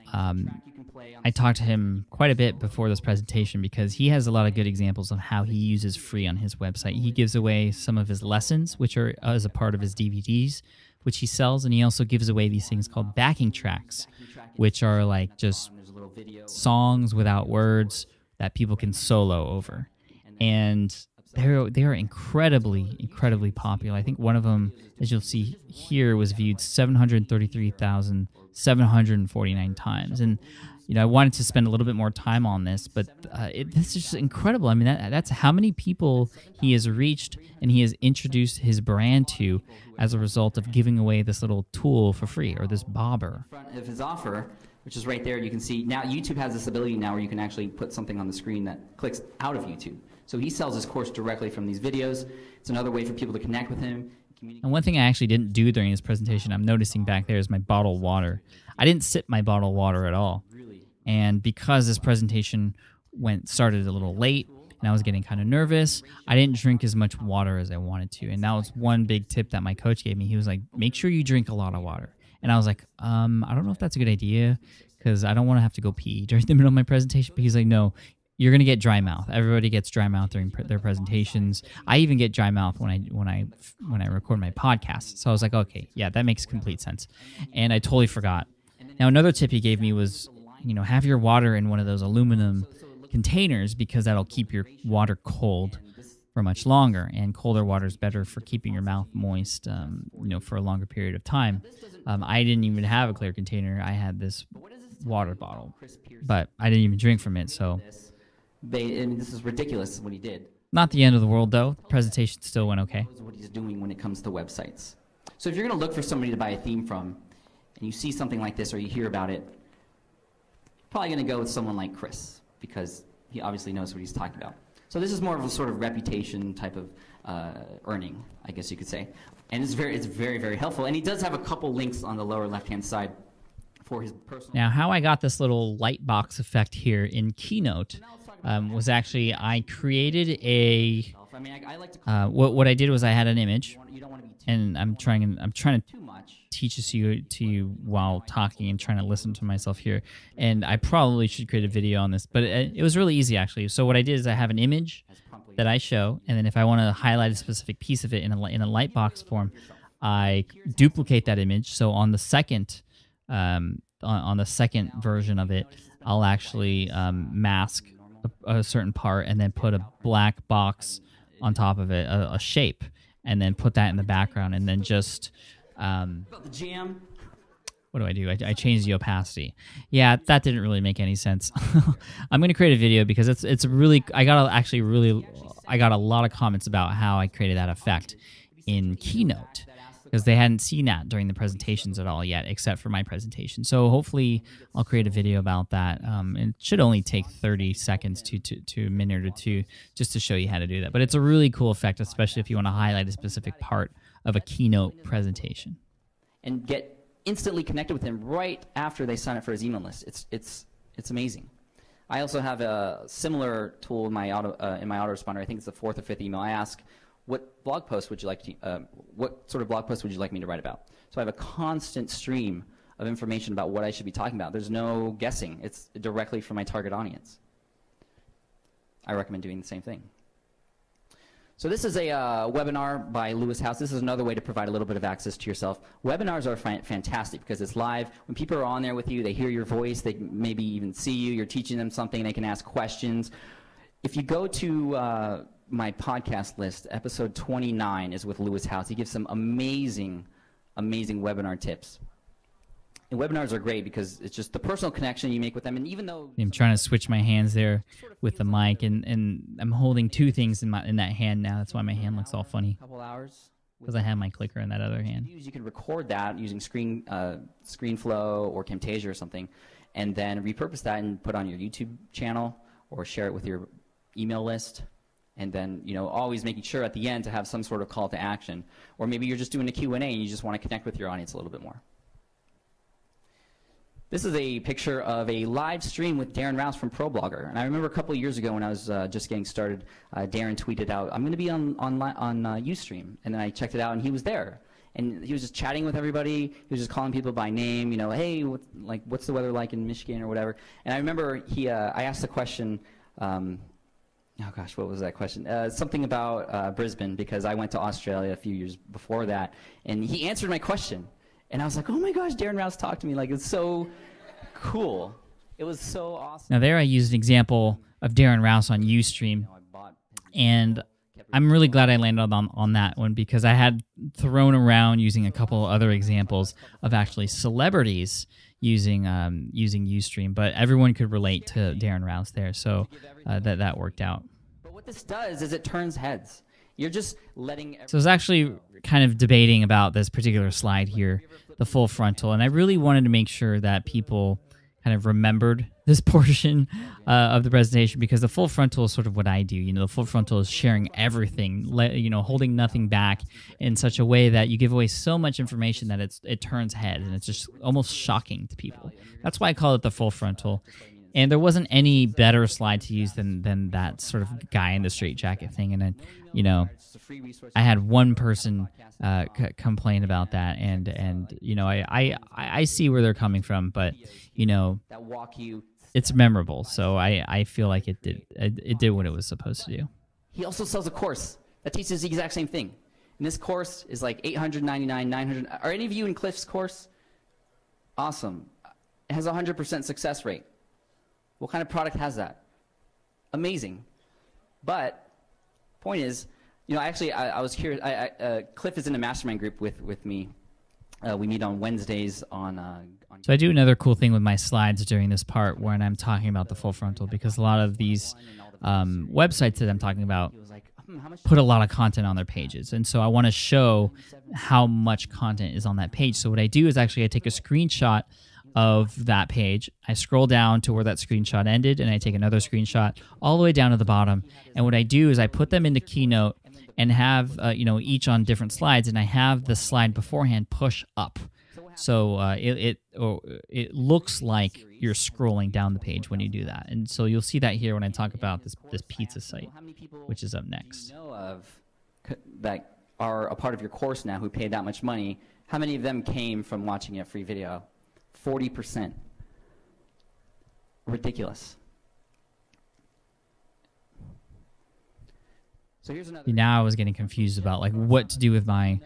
I talked to him quite a bit before this presentation because he has a lot of good examples of how he uses free on his website. He gives away some of his lessons, which are as a part of his DVDs, which he sells, and he also gives away these things called backing tracks, which are like just songs without words that people can solo over. And they are incredibly popular. I think one of them, as you'll see here, was viewed 733,749 times. And I wanted to spend a little bit more time on this, but this is just incredible. I mean, that's how many people he has reached and he has introduced his brand to as a result of giving away this little tool for free, or this bobber. In front of his offer, which is right there, you can see now YouTube has this ability now where you can actually put something on the screen that clicks out of YouTube. So he sells his course directly from these videos. It's another way for people to connect with him. And one thing I actually didn't do during this presentation, I'm noticing back there, is my bottled water. I didn't sip my bottled water at all. And because this presentation started a little late, and I was getting kind of nervous, I didn't drink as much water as I wanted to. And that was one big tip that my coach gave me. He was like, make sure you drink a lot of water. And I was like, I don't know if that's a good idea, because I don't want to have to go pee during the middle of my presentation. But he's like, no, you're going to get dry mouth. Everybody gets dry mouth during their presentations. I even get dry mouth when I record my podcast. So I was like, okay, yeah, that makes complete sense. And I totally forgot. Now, another tip he gave me was, have your water in one of those aluminum containers, because that'll keep your water cold for much longer. And colder water is better for keeping your mouth moist, for a longer period of time. I didn't even have a clear container. I had this water bottle, but I didn't even drink from it, so... this is ridiculous what he did. Not the end of the world, though. The presentation still went okay. What he's doing when it comes to websites. So if you're going to look for somebody to buy a theme from, and you see something like this or you hear about it, you're probably going to go with someone like Chris, because he obviously knows what he's talking about. So this is more of a sort of reputation type of earning, I guess you could say. And it's very helpful. And he does have a couple links on the lower left-hand side for his personal... Now, how I got this little light box effect here in Keynote was actually I created a... what I did was I had an image, and I'm trying to teach this to you while talking and trying to listen to myself here. And I probably should create a video on this, but it was really easy, actually. So what I did is I have an image that I show, and then if I want to highlight a specific piece of it in a light box form, I duplicate that image. So on the second version of it, I'll actually mask a certain part and then put a black box on top of it, a shape, and then put that in the background, and then just what do? I changed the opacity. Yeah, that didn't really make any sense. I'm going to create a video because it's really I got a lot of comments about how I created that effect in Keynote, because they hadn't seen that during the presentations at all yet, except for my presentation. So hopefully I'll create a video about that. It should only take 30 seconds to a minute or two just to show you how to do that. But it's a really cool effect, especially if you want to highlight a specific part of a Keynote presentation. And get instantly connected with him right after they sign up for his email list. It's amazing. I also have a similar tool in my autoresponder. I think it's the 4th or 5th email. I ask, what blog post would you like to, what sort of blog post would you like me to write about? So I have a constant stream of information about what I should be talking about. There's no guessing. It's directly from my target audience. I recommend doing the same thing. So this is a webinar by Lewis House. This is another way to provide a little bit of access to yourself. Webinars are fantastic because it's live. When people are on there with you, they hear your voice, they maybe even see you, you're teaching them something, they can ask questions. If you go to my podcast list, episode 29 is with Lewis House. He gives some amazing, amazing webinar tips. And webinars are great because it's just the personal connection you make with them. And even though I'm trying to switch my hands there with the mic, and I'm holding two things in that hand now. That's why my hand looks all funny. Couple hours because I have my clicker in that other hand. You can record that using ScreenFlow or Camtasia or something, and then repurpose that and put on your YouTube channel or share it with your email list. And then, you know, always making sure at the end to have some sort of call to action. Or maybe you're just doing a Q&A and you just want to connect with your audience a little bit more. This is a picture of a live stream with Darren Rouse from ProBlogger. And I remember a couple of years ago when I was just getting started, Darren tweeted out, I'm going to be on Ustream. And then I checked it out, and he was there. And he was just chatting with everybody. He was just calling people by name, you know, hey, what's the weather like in Michigan or whatever. And I remember I asked the question, oh gosh, what was that question? Something about Brisbane, because I went to Australia a few years before that. And he answered my question. And I was like, oh my gosh, Darren Rouse talked to me. Like, it's so cool. It was so awesome. Now there I used an example of Darren Rouse on Ustream. And I'm really glad I landed on that one because I had thrown around using a couple other examples of actually celebrities using Ustream. But everyone could relate to Darren Rouse there. So that worked out. But what this does is it turns heads. You're just letting... So I was actually kind of debating about this particular slide here, the full frontal, and I really wanted to make sure that people kind of remembered this portion of the presentation because the full frontal is sort of what I do. You know, the full frontal is sharing everything, you know, holding nothing back in such a way that you give away so much information that it turns heads, and it's just almost shocking to people. That's why I call it the full frontal. And there wasn't any better slide to use than that sort of guy in the straitjacket thing. And then, you know, I had one person complain about that, and you know, I see where they're coming from, but you know, it's memorable. So I feel like it did what it was supposed to do. He also sells a course that teaches the exact same thing. And this course is like $899, $900. Are any of you in Cliff's course? Awesome. It has a 100% success rate. What kind of product has that? Amazing. But point is, you know, actually, I was curious. Cliff is in a mastermind group with me. We meet on Wednesdays on. So I do another cool thing with my slides during this part when I'm talking about the full frontal, because a lot of these websites that I'm talking about put a lot of content on their pages, and so I want to show how much content is on that page. So what I do is actually I take a screenshot of that page. I scroll down to where that screenshot ended, and I take another screenshot all the way down to the bottom. And what I do is I put them into Keynote and have you know, each on different slides, and I have the slide beforehand push up, so it looks like you're scrolling down the page when you do that. And so you'll see that here when I talk about this pizza site, which is up next. Know of that are a part of your course now who paid that much money? How many of them came from watching a free video? 40%. Ridiculous. So here's another. Now I was getting confused about like what to do with my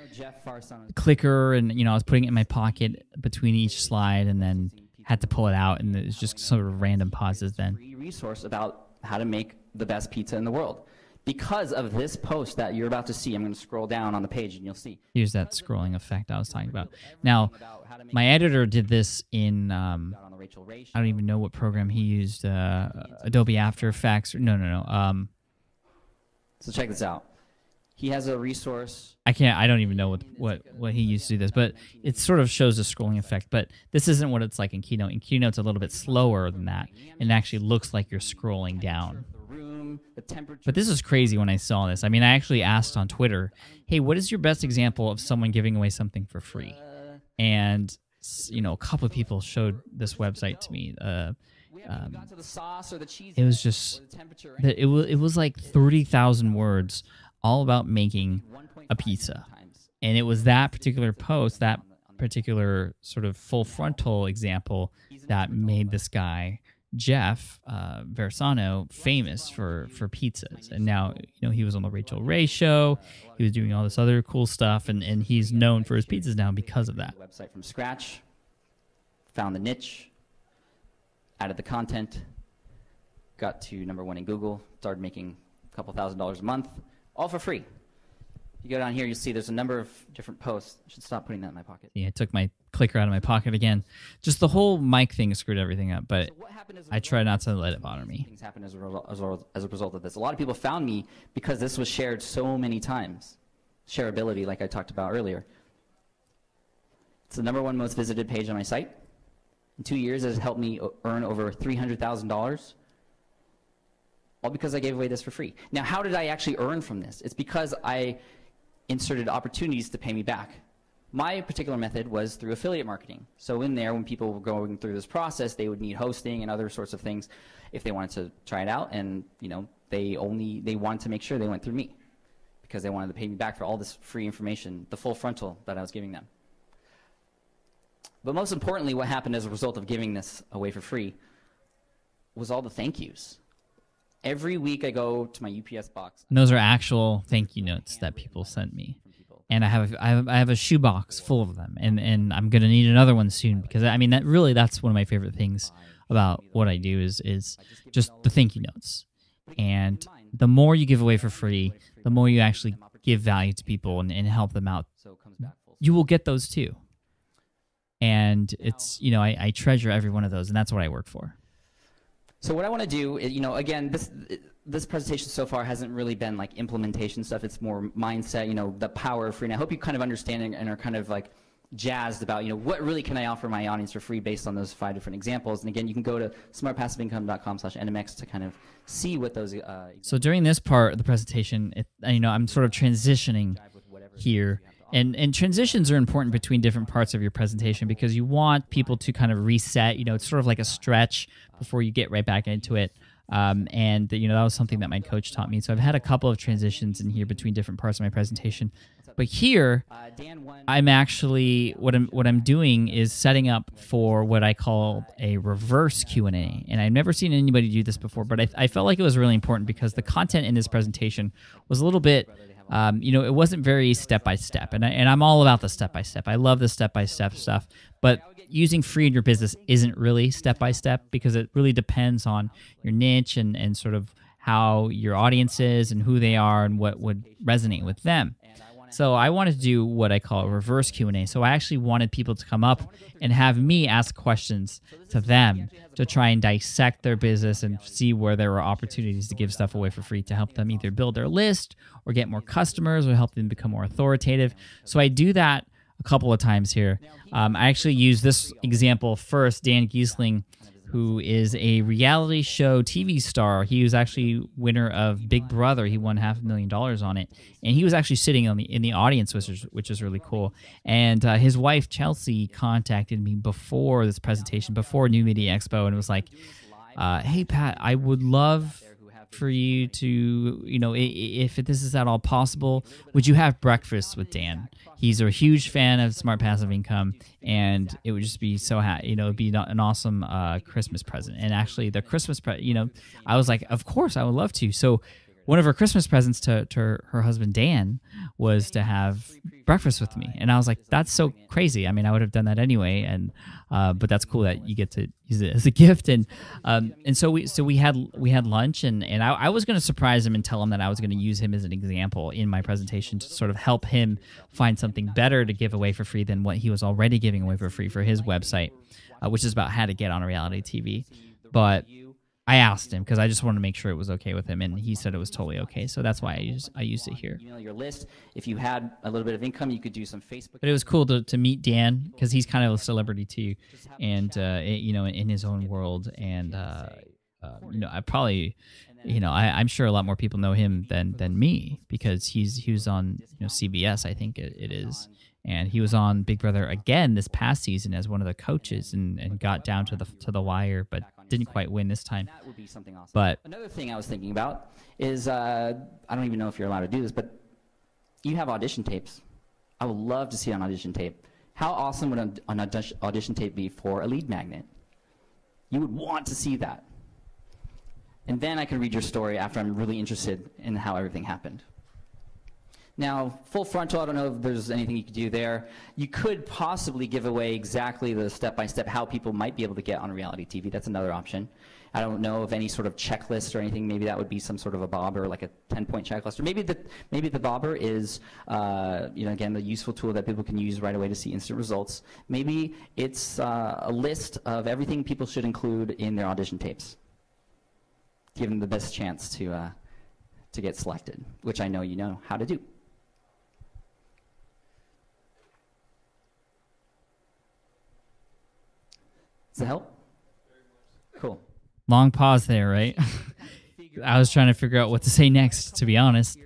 clicker, and you know, I was putting it in my pocket between each slide, and then had to pull it out, and it's just sort of random pauses. Then resource about how to make the best pizza in the world. Because of this post that you're about to see, I'm going to scroll down on the page and you'll see. Here's that scrolling effect I was talking about. Now, my editor did this in, I don't even know what program he used, Adobe After Effects. No. So check this out. He has a resource. I don't even know what he used to do this, but it sort of shows a scrolling effect. But this isn't what it's like in Keynote. In Keynote, it's a little bit slower than that, and it actually looks like you're scrolling down. But this is crazy when I saw this. I mean, I actually asked on Twitter, hey, what is your best example of someone giving away something for free? And, you know, a couple of people showed this website to me. It was just, it was like 30,000 words all about making a pizza. And it was that particular post, that particular sort of full frontal example that made this guy Jeff Versano famous for pizzas, and now he was on the Rachel Ray show. He was doing all this other cool stuff, and he's known for his pizzas now because of that. Website from scratch, found the niche, added the content, got to #1 in Google, started making a couple $1,000s a month, all for free. You go down here, you'll see there's a number of different posts. I should stop putting that in my pocket. Yeah, I took my clicker out of my pocket again. Just the whole mic thing screwed everything up, but I try not to let it bother me. Things happen as a result of this. A lot of people found me because this was shared so many times. Shareability, like I talked about earlier. It's the #1 most visited page on my site. In 2 years, it has helped me earn over $300,000. All because I gave away this for free. Now, how did I actually earn from this? It's because I inserted opportunities to pay me back. My particular method was through affiliate marketing. So in there, when people were going through this process, they would need hosting and other sorts of things if they wanted to try it out, and they wanted to make sure they went through me because they wanted to pay me back for all this free information, the full frontal that I was giving them. But most importantly, what happened as a result of giving this away for free was all the thank yous. Every week I go to my UPS box. And those are actual thank you notes that people sent me. And I have a shoebox full of them, and I'm gonna need another one soon, because I mean that's one of my favorite things about what I do is just the thank you notes. And the more you give away for free, the more you actually give value to people and help them out, you will get those too. And it's I treasure every one of those, and that's what I work for. So what I want to do is, again, this presentation so far hasn't really been like implementation stuff. It's more mindset, the power of free. And I hope you kind of understand and are kind of like jazzed about, what really can I offer my audience for free based on those 5 different examples. And again, you can go to smartpassiveincome.com/NMX to kind of see what those. So during this part of the presentation, I'm sort of transitioning here. And transitions are important between different parts of your presentation because you want people to kind of reset. It's sort of like a stretch before you get right back into it. And that was something that my coach taught me. So I've had a couple of transitions in here between different parts of my presentation. But here, I'm actually what I'm doing is setting up for what I call a reverse Q&A. And I've never seen anybody do this before, but I felt like it was really important because the content in this presentation was a little bit. It wasn't very step-by-step, and I'm all about the step-by-step. I love the step-by-step stuff, but using free in your business isn't really step-by-step because it really depends on your niche and sort of how your audience is and who they are and what would resonate with them. So I wanted to do what I call a reverse Q&A. So I actually wanted people to come up and have me ask questions to them to try and dissect their business and see where there were opportunities to give stuff away for free to help them either build their list or get more customers or help them become more authoritative. So I do that a couple of times here. I actually use this example first. Dan Giesling, who is a reality show TV star. He was actually winner of Big Brother. He won $500,000 on it, and he was actually sitting in the audience, which is really cool. And his wife Chelsea contacted me before this presentation, before New Media Expo, and was like, "Hey Pat, I would love for you to, if this is at all possible, would you have breakfast with Dan? He's a huge fan of Smart Passive Income, and it would just be so it'd be an awesome Christmas present." And actually, the Christmas I was like, of course, I would love to. So one of her Christmas presents to her husband Dan was to have breakfast with me, and I was like, that's so crazy. I mean, I would have done that anyway, and but that's cool that you get to use it as a gift. And so we had lunch, and I was going to surprise him and tell him that I was going to use him as an example in my presentation to sort of help him find something better to give away for free than what he was already giving away for free for his website, which is about how to get on reality TV. But I asked him because I just wanted to make sure it was okay with him, and he said it was totally okay. So that's why I used it here. Email your list. If you had a little bit of income, you could do some Facebook. But it was cool to meet Dan because he's kind of a celebrity too, and in his own world. And I probably, I'm sure a lot more people know him than me because he was on CBS, I think it is. And he was on Big Brother again this past season as one of the coaches and got down to the wire, but didn't quite win this time. That would be something awesome. But another thing I was thinking about is I don't even know if you're allowed to do this, but you have audition tapes. I would love to see an audition tape. How awesome would an audition tape be for a lead magnet? You would want to see that. And then I can read your story after I'm really interested in how everything happened. Now, full frontal, I don't know if there's anything you could do there. You could possibly give away exactly the step-by-step how people might be able to get on reality TV. That's another option. I don't know of any sort of checklist or anything. Maybe that would be some sort of a bobber, like a 10-point checklist. Or maybe the bobber is, again, the useful tool that people can use right away to see instant results. Maybe it's a list of everything people should include in their audition tapes. Give them the best chance to get selected, which I know you know how to do. Does that help? Cool. Long pause there, right? I was trying to figure out what to say next, to be honest,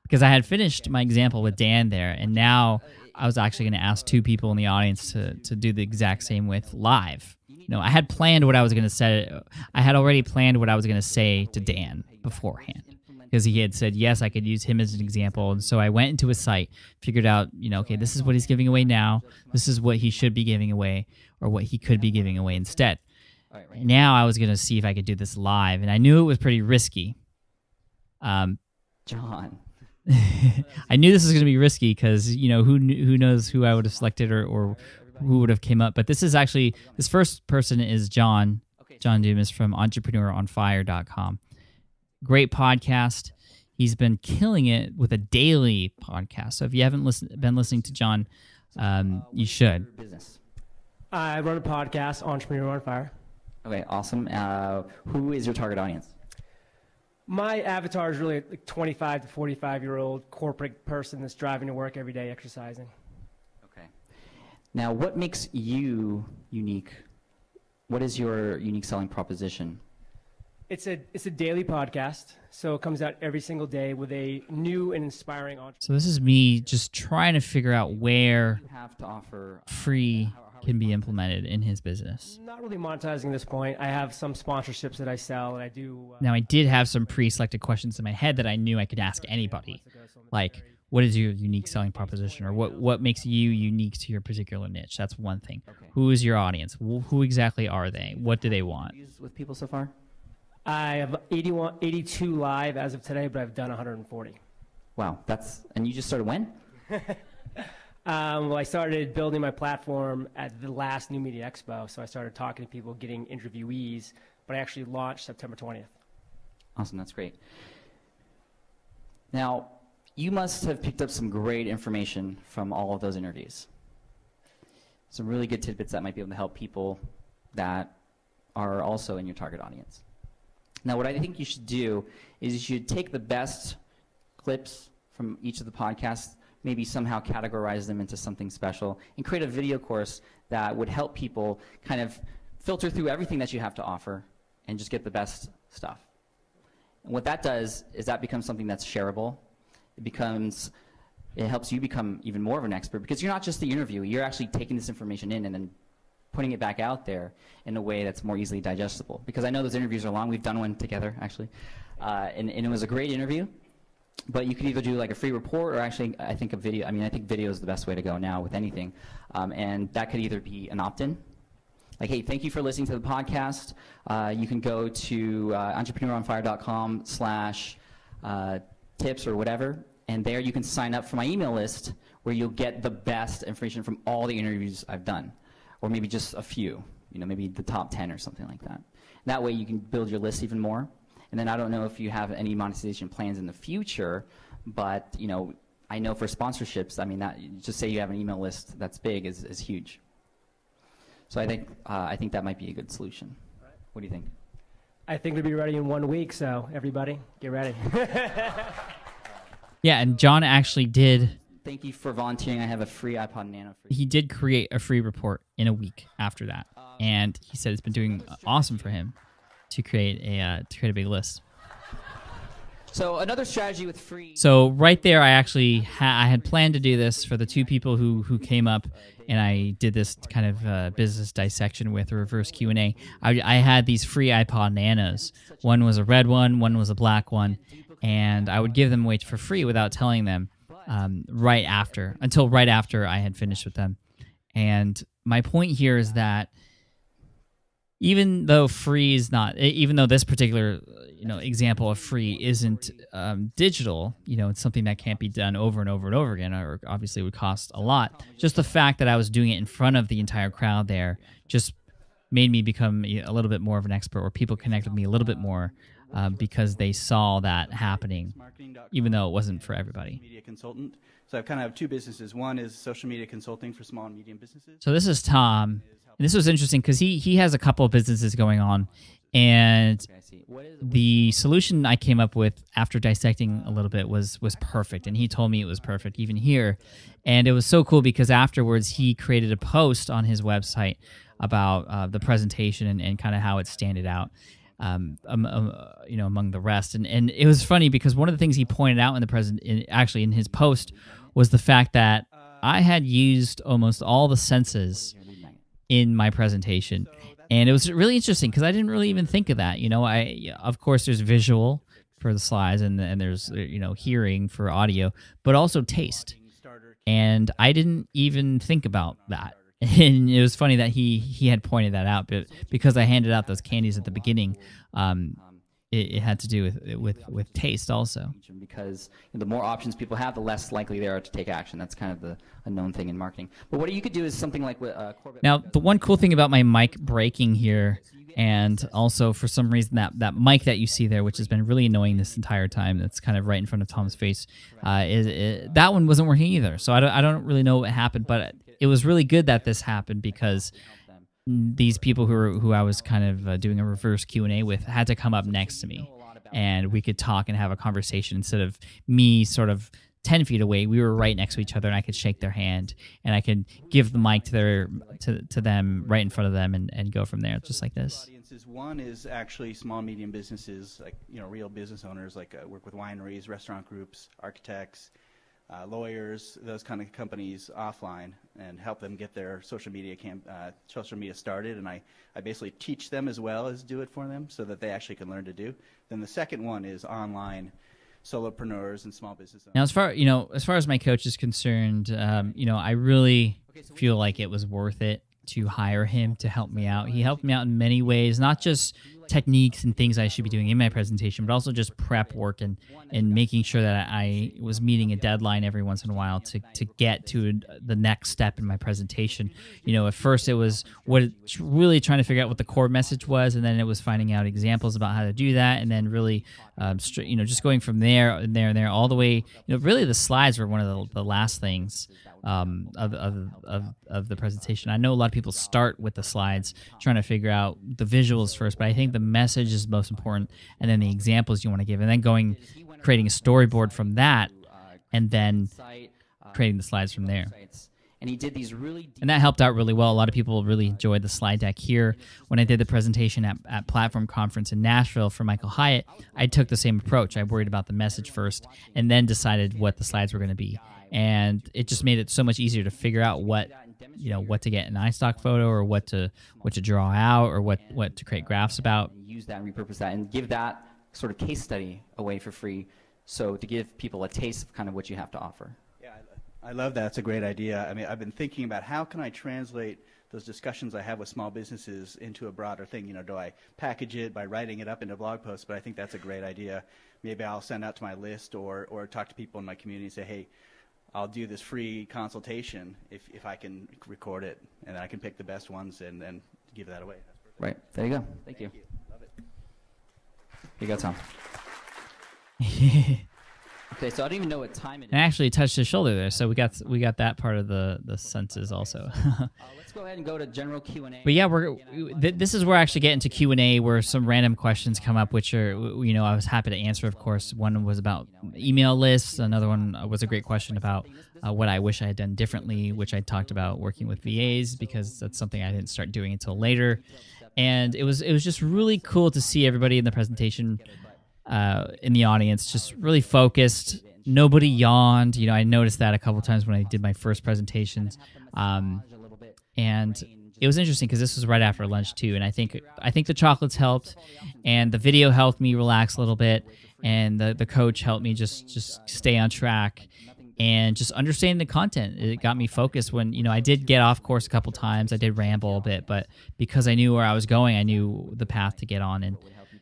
because I had finished my example with Dan there, and now I was actually going to ask 2 people in the audience to do the exact same with live. I had planned what I was going to say. I had already planned what I was going to say to Dan beforehand, because he had said, yes, I could use him as an example. And so I went into his site, figured out, okay, this is what he's giving away now. This is what he should be giving away, or what he could be giving away instead. Now I was going to see if I could do this live, and I knew it was pretty risky. John. I knew this was going to be risky because, who knows who I would have selected or who would have came up. But this is actually, this first person is John Dumas from EntrepreneurOnFire.com. Great podcast. He's been killing it with a daily podcast. So if you haven't been listening to John, you should. I run a podcast, Entrepreneur on Fire. Okay, awesome. Who is your target audience? My avatar is really a 25 to 45-year-old corporate person that's driving to work every day exercising. Okay. Now, what makes you unique? What is your unique selling proposition? It's a daily podcast, so it comes out every single day with a new and inspiring entrepreneur. So this is me just trying to figure out where You have to offer free can be implemented in his business. Not really monetizing at this point. I have some sponsorships that I sell, and I do... Now, I did have some pre-selected questions in my head that I knew I could ask anybody, like, what is your unique selling proposition, or what makes you unique to your particular niche? That's one thing. Okay. Who is your audience? Who exactly are they? What do they want? With people so far? I have 82 live as of today, but I've done 140. Wow, and you just started when? Well, I started building my platform at the last New Media Expo, so I started talking to people, getting interviewees, but I actually launched September 20th. Awesome, that's great. Now, you must have picked up some great information from all of those interviews. Some really good tidbits that might be able to help people that are also in your target audience. Now, what I think you should do is you should take the best clips from each of the podcasts, maybe somehow categorize them into something special, and create a video course that would help people kind of filter through everything that you have to offer and just get the best stuff. And what that does is that becomes something that's shareable. It helps you become even more of an expert, because you're not just the interviewer, you're actually taking this information in and then putting it back out there in a way that's more easily digestible. Because I know those interviews are long. We've done one together, actually. And it was a great interview. But you could either do like a free report, or actually, I think a video. I mean, I think video is the best way to go now with anything. And that could either be an opt-in, like, hey, thank you for listening to the podcast. You can go to entrepreneuronfire.com/tips or whatever, and there you can sign up for my email list, where you'll get the best information from all the interviews I've done, or maybe just a few, maybe the top 10 or something like that. That way you can build your list even more. And then I don't know if you have any monetization plans in the future, but I know for sponsorships, I mean, that just say you have an email list that's big is huge. So I think that might be a good solution. What do you think? I think we'll be ready in 1 week, so everybody, get ready. Yeah, and John actually did. Thank you for volunteering. I have a free iPod Nano for you. He did create a free report in a week after that, and he said it's been doing awesome for him to create a big list. So another strategy with free. So right there, I actually I had planned to do this for the 2 people who came up, and I did this kind of business dissection with a reverse Q&A. I had these free iPod Nanos. One was a red one was a black one, and I would give them away for free without telling them until right after I had finished with them. And my point here is that even though free is not, even though this particular example of free isn't digital, it's something that can't be done over and over and over again, or obviously would cost a lot. Just the fact that I was doing it in front of the entire crowd there just made me become a little bit more of an expert, or people connect with me a little bit more because they saw that happening, even though it wasn't for everybody. Media consultant. So I kind of have two businesses. One is social media consulting for small and medium businesses. So this is Tom. And this was interesting because he has a couple of businesses going on, and the solution I came up with after dissecting a little bit was perfect, and he told me it was perfect even here. And it was so cool because afterwards he created a post on his website about the presentation and kind of how it standed out among the rest. And it was funny because one of the things he pointed out in his post was the fact that I had used almost all the senses in my presentation. And it was really interesting because I didn't really even think of that. Of course, there's visual for the slides, and there's hearing for audio, but also taste. And I didn't even think about that. And it was funny that he had pointed that out, but because I handed out those candies at the beginning, it had to do with taste also. Because the more options people have, the less likely they are to take action. That's kind of a known thing in marketing. But what you could do is something like what Corbett. Now, the one cool thing about my mic breaking here, and also for some reason that mic that you see there, which has been really annoying this entire time, that's kind of right in front of Tom's face, that one wasn't working either. So I don't really know what happened, but it was really good that this happened because these people who I was kind of doing a reverse Q&A with had to come up next to me, and we could talk and have a conversation instead of me sort of 10 feet away. We were right next to each other, and I could shake their hand, and I could give the mic to them right in front of them and go from there, just like this. One is actually small and medium businesses, like real business owners, like work with wineries, restaurant groups, architects, lawyers, those kind of companies offline, and help them get their social media started. And I basically teach them as well as do it for them so that they actually can learn to do. Then the second one is online solopreneurs and small business owners. Now, as far as my coach is concerned, I really feel like it was worth it to hire him to help me out. He helped me out in many ways, not just techniques and things I should be doing in my presentation, but also just prep work and making sure that I was meeting a deadline every once in a while to get to the next step in my presentation. At first it was really trying to figure out what the core message was, and then it was finding out examples about how to do that, and then really, just going from there and there all the way. Really the slides were one of the last things of the presentation. I know a lot of people start with the slides, trying to figure out the visuals first, but I think the message is most important, and then the examples you want to give, and then creating a storyboard from that, and then creating the slides from there. And he did these really and that helped out really well. A lot of people really enjoyed the slide deck here. When I did the presentation at Platform Conference in Nashville for Michael Hyatt, I took the same approach. I worried about the message first, and then decided what the slides were going to be. And it just made it so much easier to figure out what to get an iStock photo, or what to draw out, or what to create graphs about. Use that and repurpose that and give that sort of case study away for free, so to give people a taste of kind of what you have to offer. Yeah, I love that. It's a great idea. I mean, I've been thinking about how can I translate those discussions I have with small businesses into a broader thing. Do I package it by writing it up into blog posts? But I think that's a great idea. Maybe I'll send out to my list or talk to people in my community and say, hey, I'll do this free consultation if I can record it, and I can pick the best ones and then give that away. That's perfect. Right. There you go. Thank you. Love it. Here you go, Tom. Okay, so I don't even know what time it is. And actually touched his shoulder there, so we got that part of the senses also. Let's go ahead and go to general Q&A. But yeah, this is where I actually get into Q&A, where some random questions come up, which are I was happy to answer. Of course, one was about email lists. Another one was a great question about what I wish I had done differently, which I talked about working with VAs, because that's something I didn't start doing until later. And it was just really cool to see everybody in the presentation. In the audience, just really focused. Nobody yawned. I noticed that a couple times when I did my first presentations, and it was interesting because this was right after lunch too. And I think the chocolates helped, and the video helped me relax a little bit, and the coach helped me just stay on track. and just understanding the content. It got me focused when, I did get off course a couple times. I did ramble a bit, but because I knew where I was going, I knew the path to get on. And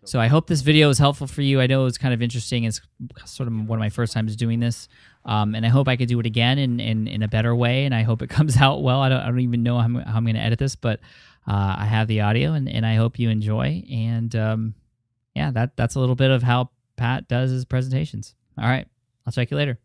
so I hope this video is helpful for you. I know it's kind of interesting. It's sort of one of my first times doing this. And I hope I could do it again in a better way. And I hope it comes out well. I don't even know how I'm going to edit this, but I have the audio, and I hope you enjoy. And yeah, that's a little bit of how Pat does his presentations. All right. I'll check you later.